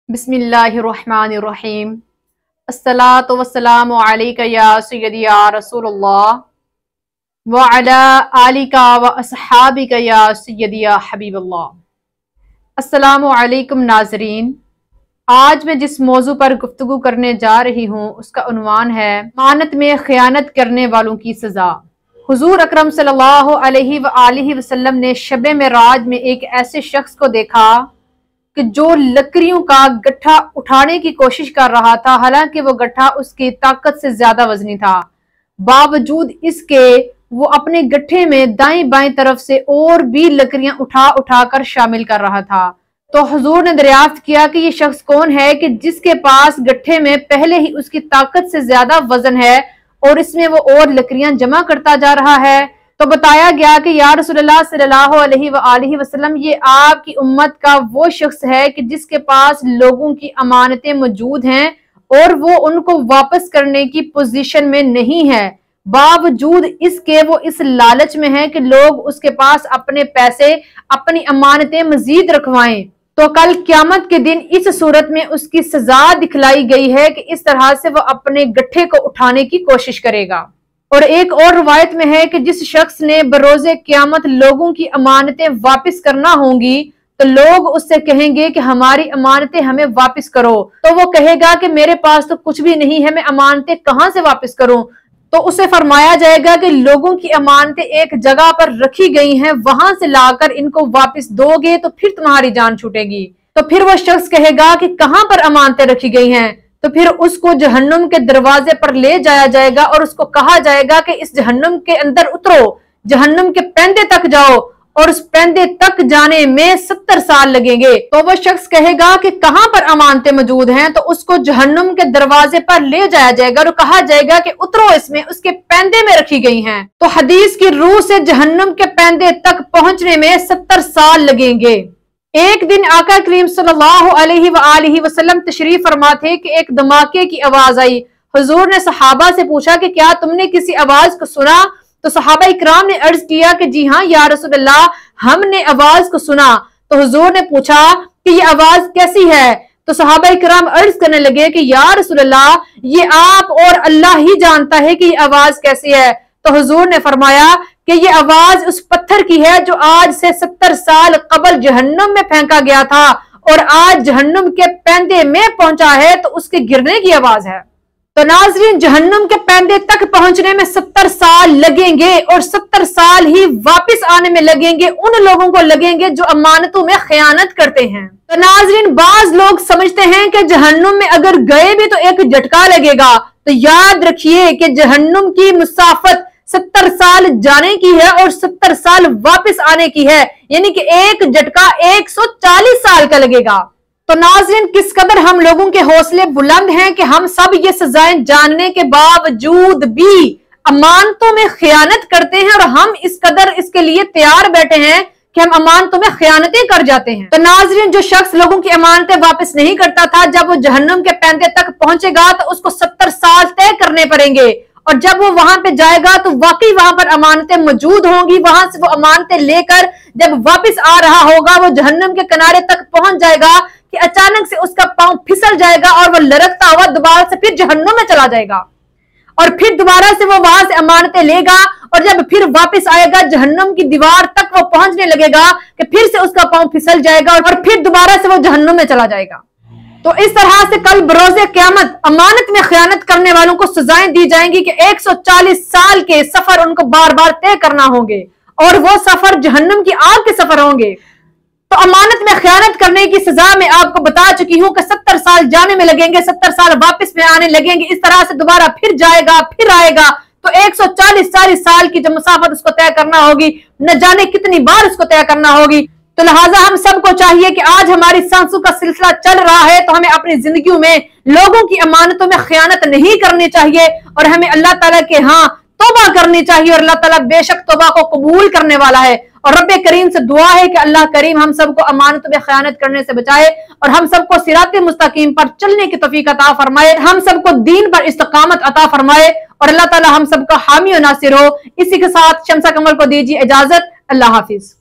बिस्मिल्लाहिर्रहमानिर्रहीम। अस्सलातु वस्सलामु अलैका या सय्यदी या रसूलल्लाह व अला आलिका व अस्हाबिका या सय्यदी या हबीबल्लाह। अस्सलामु अलैकुम नाज़रीन, आज मैं जिस मौजू पर गुफ्तगू करने जा रही हूँ उसका उन्वान है अमानत में खयानत करने वालों की सज़ा। हुजूर अकरम सल्लल्लाहु अलैहि व आलिहि वसल्लम ने शब मेराज में एक ऐसे शख्स को देखा कि जो लकड़ियों का गट्ठा उठाने की कोशिश कर रहा था, हालांकि वो गट्ठा उसकी ताकत से ज्यादा वजनी था। बावजूद इसके वो अपने गट्ठे में दाएं बाएं तरफ से और भी लकड़ियां उठा उठा कर शामिल कर रहा था। तो हुजूर ने दरियाफ्त किया कि ये शख्स कौन है कि जिसके पास गट्ठे में पहले ही उसकी ताकत से ज्यादा वजन है और इसमें वो और लकड़ियां जमा करता जा रहा है। तो बताया गया कि या रसूलल्लाह सल्लल्लाहु अलैहि वसल्लम, ये आपकी उम्मत का वो शख्स है कि जिसके पास लोगों की अमानतें मौजूद हैं और वो उनको वापस करने की पोजीशन में नहीं है। बावजूद इसके वो इस लालच में है कि लोग उसके पास अपने पैसे, अपनी अमानतें मजीद रखवाएं। तो कल क़यामत के दिन इस सूरत में उसकी सजा दिखलाई गई है कि इस तरह से वो अपने गट्ठे को उठाने की कोशिश करेगा। और एक और रिवायत में है कि जिस शख्स ने बरोज़े क़यामत लोगों की अमानतें वापस करना होंगी तो लोग उससे कहेंगे कि हमारी अमानतें हमें वापस करो। तो वो कहेगा कि मेरे पास तो कुछ भी नहीं है, मैं अमानतें कहां से वापस करूं। तो उसे फरमाया जाएगा कि लोगों की अमानतें एक जगह पर रखी गई हैं, वहां से लाकर इनको वापस दोगे तो फिर तुम्हारी जान छूटेगी। तो फिर वो शख्स कहेगा कि कहां पर अमानतें रखी गई हैं। तो फिर उसको जहन्नुम के दरवाजे पर ले जाया जाएगा और उसको कहा जाएगा कि इस जहन्नुम के अंदर उतरो, जहन्नुम के पैंदे तक जाओ और उस पैंदे तक जाने में 70 साल लगेंगे। तो वह शख्स कहेगा कि कहां पर अमानतें मौजूद हैं। तो उसको जहन्नुम के दरवाजे पर ले जाया जाएगा और कहा जाएगा कि उतरो, इसमें उसके पैंदे में रखी गई हैं। तो हदीस की रूह से जहन्नुम के पैंदे तक पहुंचने में 70 साल लगेंगे। एक दिन आका करीम सल्लल्लाहु अलैहि वसल्लम तशरीफ फरमा थे कि एक धमाके की आवाज आई। हुजूर ने सहाबा से पूछा कि क्या तुमने किसी आवाज को सुना। तो सहाबा इकराम ने अर्ज किया कि जी हाँ या रसूलल्लाह, हमने आवाज को सुना। तो हुजूर ने पूछा कि ये आवाज कैसी है। तो सहाबा इकराम अर्ज करने लगे कि या रसूलल्लाह, ये आप और अल्लाह ही जानता है कि ये आवाज कैसी है। तो हुजूर ने फरमाया कि ये आवाज उस पत्थर की है जो आज से 70 साल कबल जहन्नुम में फेंका गया था और आज जहन्नुम के पैंदे में पहुंचा है, तो उसके गिरने की आवाज है। तो नाज़रीन, जहन्नुम के पैंदे तक पहुंचने में 70 साल लगेंगे और 70 साल ही वापस आने में लगेंगे उन लोगों को लगेंगे जो अमानतों में खयानत करते हैं। तो नाज़रीन, बाज लोग समझते हैं कि जहन्नुम में अगर गए भी तो एक झटका लगेगा। तो याद रखिए कि जहन्नुम की मुसाफत 70 साल जाने की है और 70 साल वापस आने की है, यानी कि एक झटका 140 साल का लगेगा। तो नाज़रीन, किस कदर हम लोगों के हौसले बुलंद हैं कि हम सब ये सजाएं जानने के बावजूद भी अमानतों में खयानत करते हैं और हम इस कदर इसके लिए तैयार बैठे हैं कि हम अमानतों में खयानतें कर जाते हैं। तो नाज़रीन, जो शख्स लोगों की अमानतें वापस नहीं करता था, जब वो जहन्नुम के पैंदे तक पहुंचेगा तो उसको 70 साल तय करने पड़ेंगे और जब वो वहां पे जाएगा तो वाकई वहां पर अमानतें मौजूद होंगी। वहां से वो अमानतें लेकर जब वापस आ रहा होगा, वो जहन्नुम के किनारे तक पहुंच जाएगा कि अचानक से उसका पांव फिसल जाएगा और वो लड़कता हुआ दोबारा से फिर जहन्नुम में चला जाएगा और फिर दोबारा से वो वहां से अमानतें लेगा और जब फिर वापस आएगा जहन्नुम की दीवार तक वो पहुंचने लगेगा कि फिर से उसका पांव फिसल जाएगा और फिर दोबारा से वो जहन्नुम में चला जाएगा। तो इस तरह से कल बरोज़े क़यामत अमानत में खयानत करने वालों को सजाएं दी जाएंगी कि 140 साल के सफर उनको बार बार तय करना होंगे और वो सफर जहन्नुम की आग के सफर होंगे। तो अमानत में खयानत करने की सजा मैं आपको बता चुकी हूं कि 70 साल जाने में लगेंगे, 70 साल वापस में आने लगेंगे। इस तरह से दोबारा फिर जाएगा, फिर आएगा। तो 140 साल की जो मुसाफत उसको तय करना होगी, न जाने कितनी बार उसको तय करना होगी। तो लिहाजा हम सबको चाहिए कि आज हमारी सांसों का सिलसिला चल रहा है तो हमें अपनी जिंदगी में लोगों की अमानतों में खयानत नहीं करनी चाहिए और हमें अल्लाह ताला के यहाँ तौबा करनी चाहिए और अल्लाह ताला बेशक तौबा को कबूल करने वाला है। और रब्बे करीम से दुआ है कि अल्लाह करीम हम सबको अमानतों में खयानत करने से बचाए और हम सबको सिराते मुस्तकीम पर चलने की तौफीक अता फरमाए, हम सबको दीन पर इस्तकामत अता फरमाए और अल्लाह ताला हम सबका हामी और नासिर हो। इसी के साथ शम्सा कमर को दीजिए इजाजत। अल्लाह हाफिज।